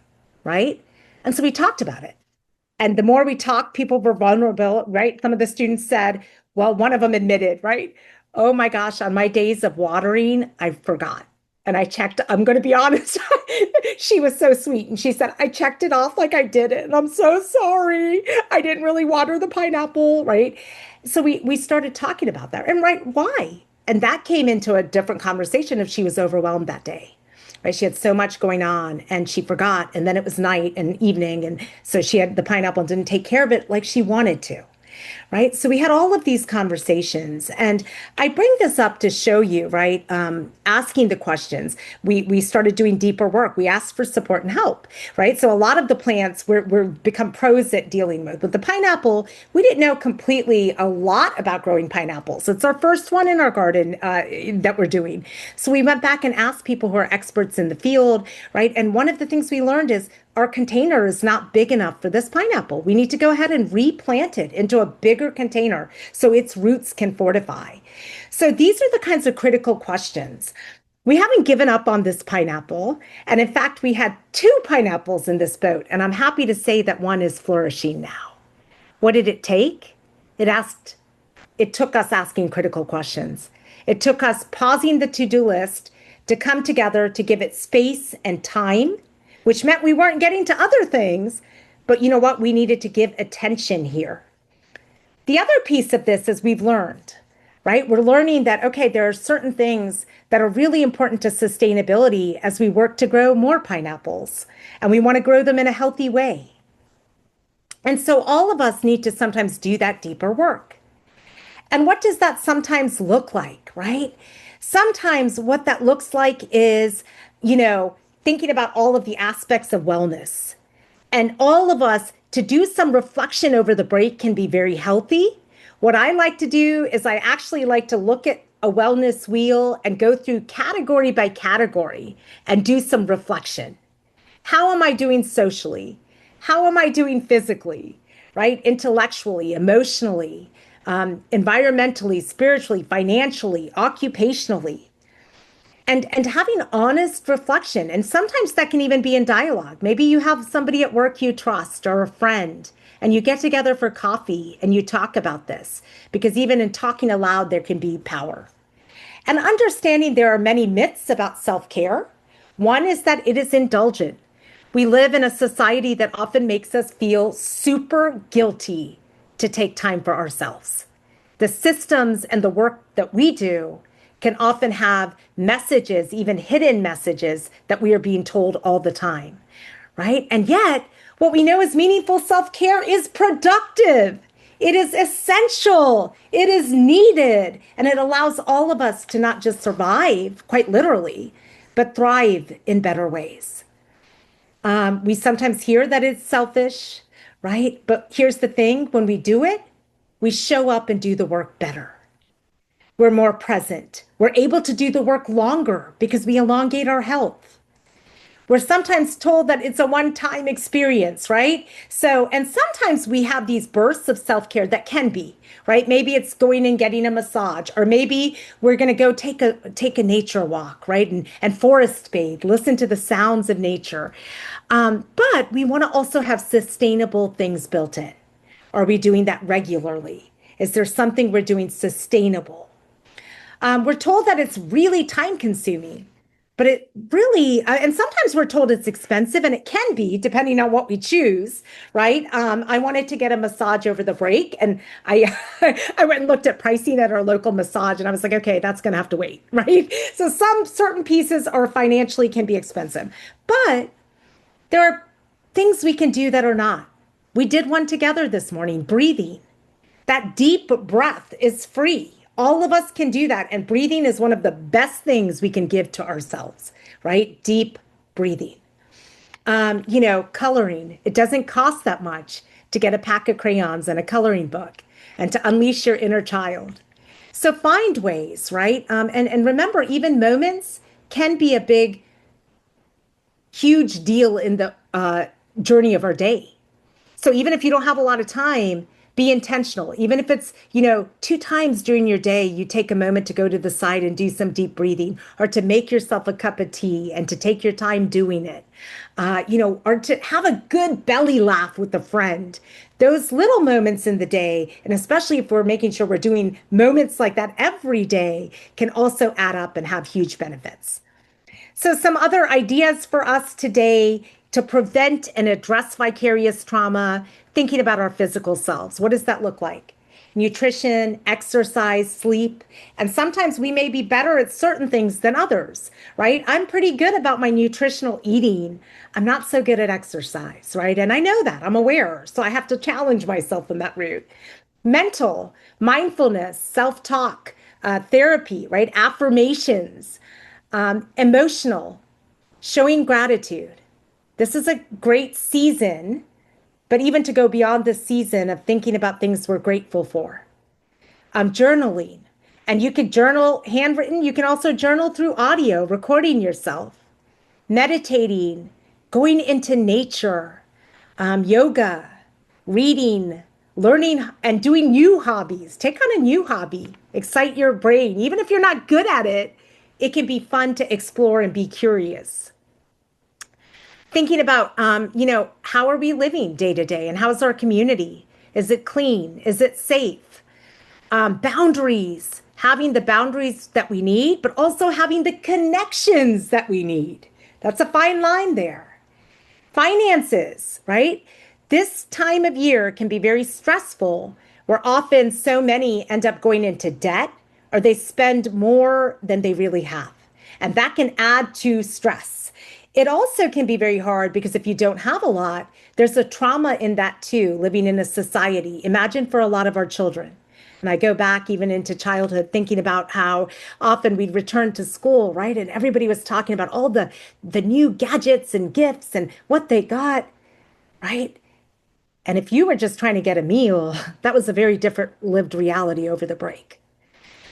right? And so we talked about it. And the more we talked, people were vulnerable, right? Some of the students said, well, one of them admitted, right? Oh my gosh, on my days of watering, I forgot. And I checked, I'm going to be honest. She was so sweet. And she said, I checked it off like I did it. And I'm so sorry. I didn't really water the pineapple, right? So we started talking about that. And right, why? And that came into a different conversation if she was overwhelmed that day. Right? She had so much going on and she forgot. And then it was night and evening. And so she had the pineapple and didn't take care of it like she wanted to. Right. So we had all of these conversations, and I bring this up to show you, right, asking the questions. We started doing deeper work. We asked for support and help. Right. So a lot of the plants we're become pros at dealing with the pineapple. We didn't know completely a lot about growing pineapples. It's our first one in our garden that we're doing. So we went back and asked people who are experts in the field. Right. And one of the things we learned is our container is not big enough for this pineapple. We need to go ahead and replant it into a bigger container so its roots can fortify. So these are the kinds of critical questions. We haven't given up on this pineapple. And in fact, we had two pineapples in this boat. And I'm happy to say that one is flourishing now. What did it take? It took us asking critical questions. It took us pausing the to-do list to come together to give it space and time, which meant we weren't getting to other things. But you know what? We needed to give attention here. The other piece of this is we've learned, right? We're learning that, okay, there are certain things that are really important to sustainability as we work to grow more pineapples, and we want to grow them in a healthy way. And so all of us need to sometimes do that deeper work. And what does that sometimes look like, right? Sometimes what that looks like is, thinking about all of the aspects of wellness. And all of us to do some reflection over the break can be very healthy. What I like to do is I actually like to look at a wellness wheel and go through category by category and do some reflection. How am I doing socially? How am I doing physically, right? Intellectually, emotionally, environmentally, spiritually, financially, occupationally. And having honest reflection. And sometimes that can even be in dialogue. Maybe you have somebody at work you trust or a friend, and you get together for coffee and you talk about this, because even in talking aloud, there can be power. And understanding there are many myths about self-care. One is that it is indulgent. We live in a society that often makes us feel super guilty to take time for ourselves. The systems and the work that we do can often have messages, even hidden messages, that we are being told all the time, right? And yet, what we know is meaningful self-care is productive. It is essential. It is needed. And it allows all of us to not just survive, quite literally, but thrive in better ways. We sometimes hear that it's selfish, right? But here's the thing, when we do it, we show up and do the work better. We're more present. We're able to do the work longer because we elongate our health. We're sometimes told that it's a one-time experience, right? And sometimes we have these bursts of self-care that can be, right? Maybe it's going and getting a massage, or maybe we're going to go take a nature walk, right? And forest bathe, listen to the sounds of nature. But we want to also have sustainable things built in. Are we doing that regularly? Is there something we're doing sustainable? We're told that it's really time consuming, but it really, and sometimes we're told it's expensive, and it can be depending on what we choose, right? I wanted to get a massage over the break, and I went and looked at pricing at our local massage, and I was like, okay, that's going to have to wait, right? So some certain pieces are financially can be expensive, but there are things we can do that are not. We did one together this morning, breathing. That deep breath is free. All of us can do that. And breathing is one of the best things we can give to ourselves, right? Deep breathing. Coloring. It doesn't cost that much to get a pack of crayons and a coloring book and to unleash your inner child. So find ways, right? And remember, even moments can be a big, huge deal in the journey of our day. So even if you don't have a lot of time, be intentional. Even if it's, 2 times during your day, you take a moment to go to the side and do some deep breathing, or to make yourself a cup of tea and to take your time doing it, or to have a good belly laugh with a friend. Those little moments in the day, and especially if we're making sure we're doing moments like that every day, can also add up and have huge benefits. So some other ideas for us today to prevent and address vicarious trauma, thinking about our physical selves. What does that look like? Nutrition, exercise, sleep. And sometimes we may be better at certain things than others, right? I'm pretty good about my nutritional eating. I'm not so good at exercise, right? And I know that, I'm aware. So I have to challenge myself in that route. Mental, mindfulness, self-talk, therapy, right? Affirmations, emotional, showing gratitude. This is a great season, but even to go beyond the season of thinking about things we're grateful for. Journaling. And you can journal handwritten. You can also journal through audio, recording yourself. Meditating, going into nature, yoga, reading, learning, and doing new hobbies. Take on a new hobby. Excite your brain. Even if you're not good at it, it can be fun to explore and be curious. Thinking about, how are we living day to day and how's our community? Is it clean? Is it safe? Boundaries, having the boundaries that we need, but also having the connections that we need. That's a fine line there. Finances, right? This time of year can be very stressful, where often so many end up going into debt or they spend more than they really have. And that can add to stress. It also can be very hard because if you don't have a lot, there's a trauma in that too, living in a society. Imagine for a lot of our children. And I go back even into childhood thinking about how often we'd return to school, right? And everybody was talking about all the new gadgets and gifts and what they got, right? And if you were just trying to get a meal, that was a very different lived reality over the break.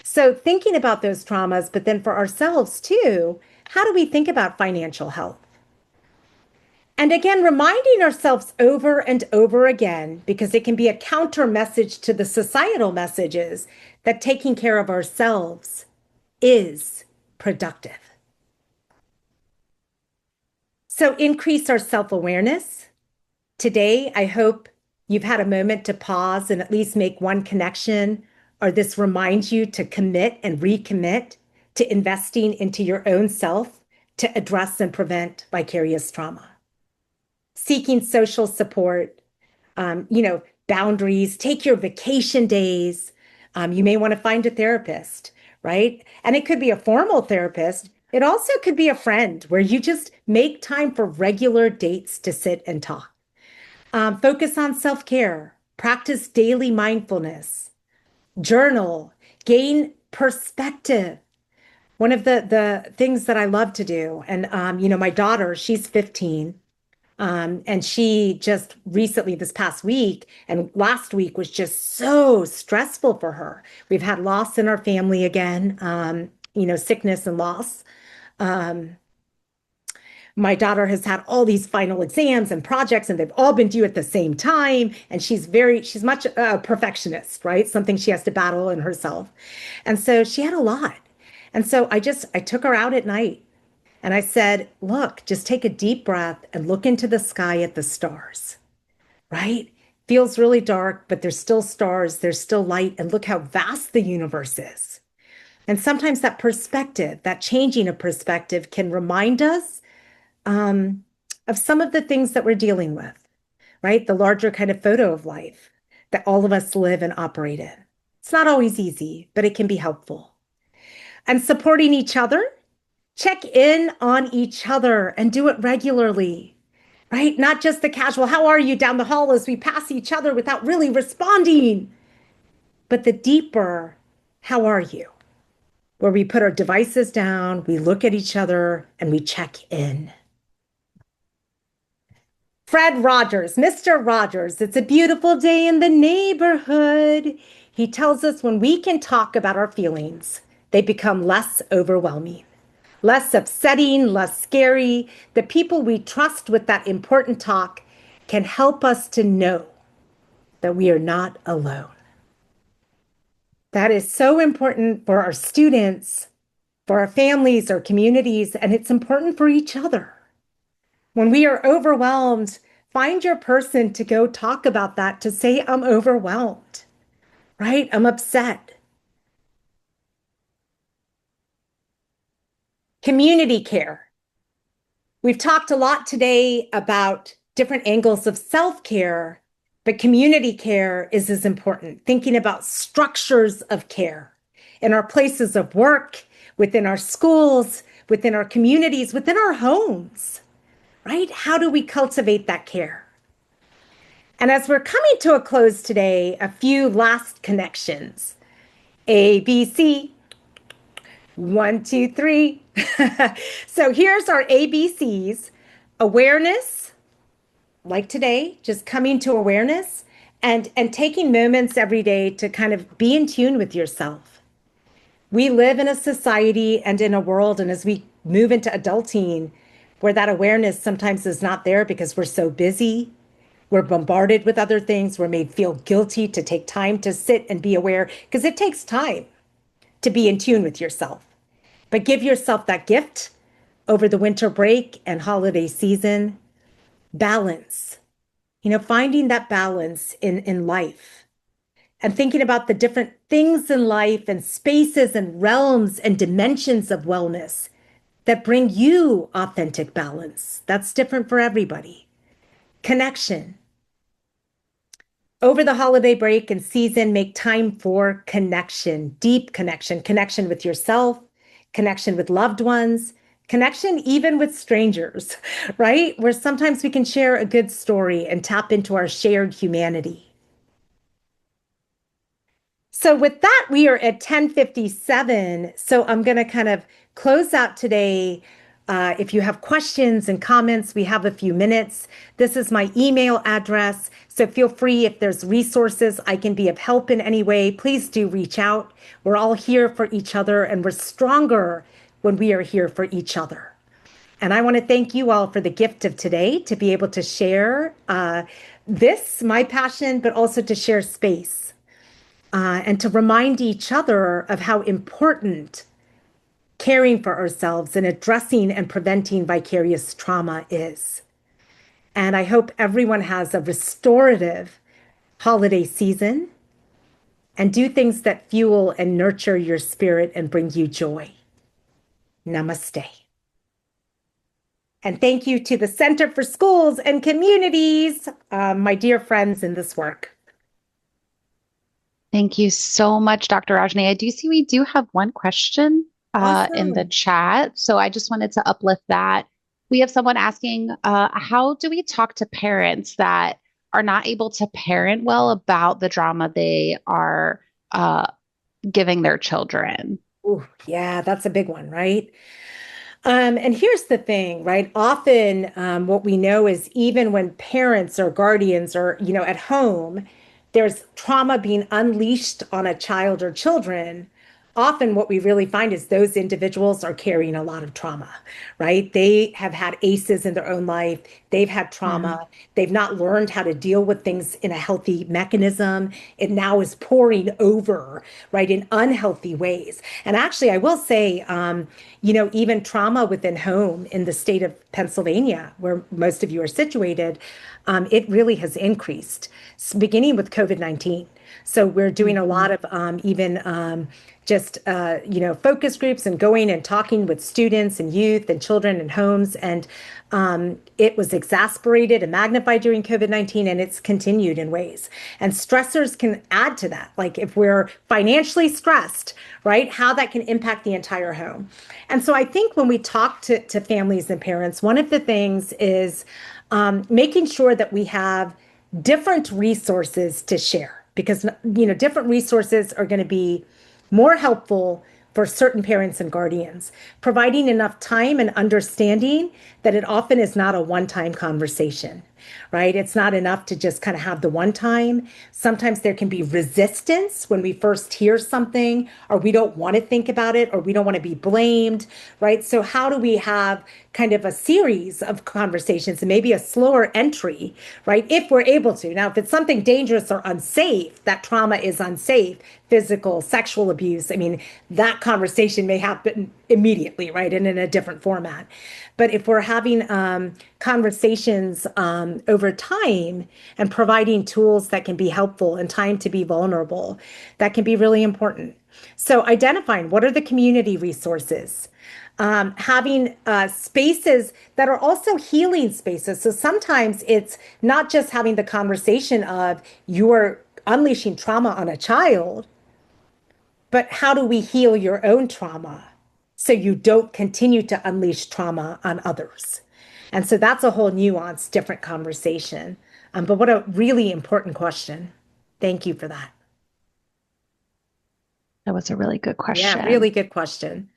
So thinking about those traumas, but then for ourselves too, how do we think about financial health? And again, reminding ourselves over and over again, because it can be a counter message to the societal messages that taking care of ourselves is productive. So increase our self-awareness. Today, I hope you've had a moment to pause and at least make one connection, or this reminds you to commit and recommit to investing into your own self to address and prevent vicarious trauma. Seeking social support, boundaries, take your vacation days. You may want to find a therapist, right? And it could be a formal therapist. It also could be a friend where you just make time for regular dates to sit and talk. Focus on self-care, practice daily mindfulness, journal, gain perspective. One of the things that I love to do, and my daughter, she's 15, and she just recently, this past week and last week, was just so stressful for her. We've had loss in our family again, sickness and loss. My daughter has had all these final exams and projects, and they've all been due at the same time. And she's much a perfectionist, right? Something she has to battle in herself. And so she had a lot. And so I took her out at night and I said, look, just take a deep breath and look into the sky at the stars, right? Feels really dark, but there's still stars, there's still light, and look how vast the universe is. And sometimes that perspective, that changing of perspective, can remind us of some of the things that we're dealing with, right? The larger kind of photo of life that all of us live and operate in. It's not always easy, but it can be helpful. And supporting each other, check in on each other and do it regularly, right? Not just the casual, how are you down the hall as we pass each other without really responding, but the deeper, how are you? Where we put our devices down, we look at each other, and we check in. Fred Rogers, Mr. Rogers, it's a beautiful day in the neighborhood. He tells us when we can talk about our feelings, they become less overwhelming, less upsetting, less scary. The people we trust with that important talk can help us to know that we are not alone. That is so important for our students, for our families, our communities, and it's important for each other. When we are overwhelmed, find your person to go talk about that, to say, I'm overwhelmed, right? I'm upset. Community care. We've talked a lot today about different angles of self-care, but community care is as important. Thinking about structures of care in our places of work, within our schools, within our communities, within our homes, right? How do we cultivate that care? And as we're coming to a close today, a few last connections. A, B, C. 1, 2, 3. So here's our ABCs. Awareness, like today, just coming to awareness and taking moments every day to kind of be in tune with yourself. We live in a society and in a world, and as we move into adulting, where that awareness sometimes is not there because we're so busy, we're bombarded with other things, we're made feel guilty to take time to sit and be aware, because it takes time to be in tune with yourself. But give yourself that gift over the winter break and holiday season, balance. Finding that balance in life and thinking about the different things in life and spaces and realms and dimensions of wellness that bring you authentic balance. That's different for everybody. Connection. Over the holiday break and season, make time for connection, deep connection, connection with yourself, connection with loved ones, connection even with strangers, right? Where sometimes we can share a good story and tap into our shared humanity. So with that, we are at 10:57. So I'm going to kind of close out today. If you have questions and comments, we have a few minutes. This is my email address. So feel free, if there's resources I can be of help in any way, please do reach out. We're all here for each other, and we're stronger when we are here for each other. And I want to thank you all for the gift of today to be able to share this, my passion, but also to share space and to remind each other of how important caring for ourselves and addressing and preventing vicarious trauma is. And I hope everyone has a restorative holiday season and do things that fuel and nurture your spirit and bring you joy. Namaste. And thank you to the Center for Schools and Communities, my dear friends in this work. Thank you so much, Dr. Rajni. I do see we do have one question in the Awesome. chat. So I just wanted to uplift that. We have someone asking, how do we talk to parents that are not able to parent well about the drama they are giving their children? Ooh, yeah, that's a big one, right? And here's the thing, right? Often, what we know is even when parents or guardians are, at home, there's trauma being unleashed on a child or children. Often, what we really find is those individuals are carrying a lot of trauma, right? They have had ACEs in their own life. They've had Yeah. trauma. They've not learned how to deal with things in a healthy mechanism. It now is pouring over, right, in unhealthy ways. And actually, I will say, even trauma within home in the state of Pennsylvania, where most of you are situated, it really has increased, beginning with COVID-19. So we're doing a lot Mhm. of even just focus groups and going and talking with students and youth and children and homes. And it was exasperated and magnified during COVID-19, and it's continued in ways. And stressors can add to that. Like if we're financially stressed, right, how that can impact the entire home. And so I think when we talk to families and parents, one of the things is making sure that we have different resources to share because different resources are going to be more helpful for certain parents and guardians, providing enough time and understanding that it often is not a one-time conversation, right? It's not enough to just kind of have the one time. Sometimes there can be resistance when we first hear something, or we don't want to think about it, or we don't want to be blamed, right? So, how do we have kind of a series of conversations and maybe a slower entry, right? If we're able to. Now, if it's something dangerous or unsafe, that trauma is unsafe, physical, sexual abuse, I mean, that conversation may happen immediately, right? And in a different format. But if we're having conversations over time and providing tools that can be helpful and time to be vulnerable, that can be really important. So, identifying what are the community resources, having spaces that are also healing spaces. So sometimes it's not just having the conversation of you're unleashing trauma on a child, but how do we heal your own trauma so you don't continue to unleash trauma on others? And so that's a whole nuanced, different conversation. But what a really important question. Thank you for that. That was a really good Yeah, question. really good question.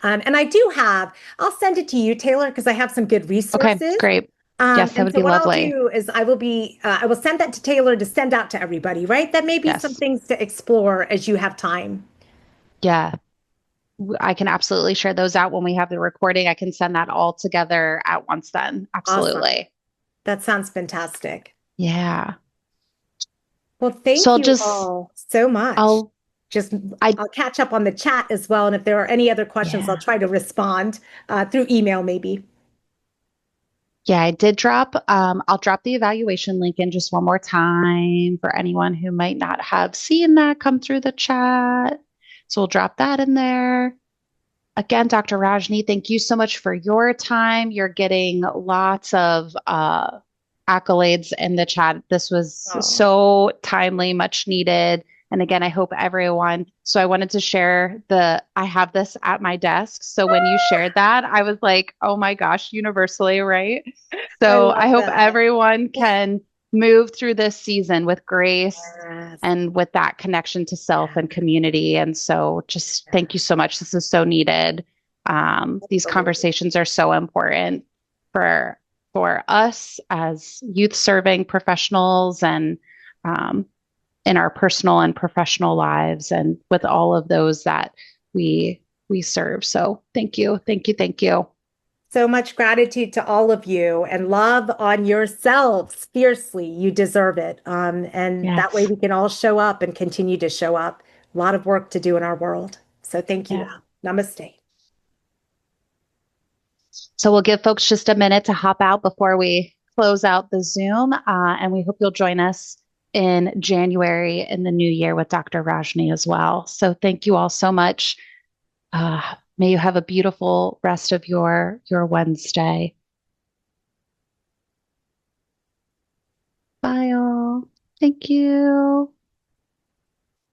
And I do have, I'll send it to you, Taylor, because I have some good Okay, resources. great. Yes, that And would so be what I'll lovely. do is I will send that to Taylor to send out to everybody, right? That may be some Yes. things to explore as you have time. Yeah. I can absolutely share those out when we have the recording. I can send that all together at once then. Awesome. Absolutely. That sounds fantastic. Yeah. Well, So thank I'll you just all so much. I'll just I, I'll catch up on the chat as well. And if there are any other questions, I'll yeah. try to respond through email maybe. Yeah, I did drop, I'll drop the evaluation link in just one more time for anyone who might not have seen that come through the chat. So we'll drop that in there. Again, Dr. Rajni, thank you so much for your time. You're getting lots of accolades in the chat. This was Oh, so timely, much needed. And again, I hope everyone. So I wanted to share I have this at my desk. So when you shared that, I was like, oh my gosh, universally, right? I So I love hope that. everyone can move through this season with grace Yes. and with that connection to self and community. And so just thank you so much. This is so needed. These Absolutely. conversations are so important for us as youth serving professionals and um, in our personal and professional lives and with all of those that we serve. So thank you, thank you, thank you. So much gratitude to all of you and love on yourselves fiercely. You deserve it. And that way Yes, we can all show up and continue to show up. A lot of work to do in our world. So thank you yeah. all. Namaste. So we'll give folks just a minute to hop out before we close out the Zoom. And we hope you'll join us in January in the new year with Dr. Rajni as well. So thank you all so much. May you have a beautiful rest of your Wednesday. Bye all. Thank you.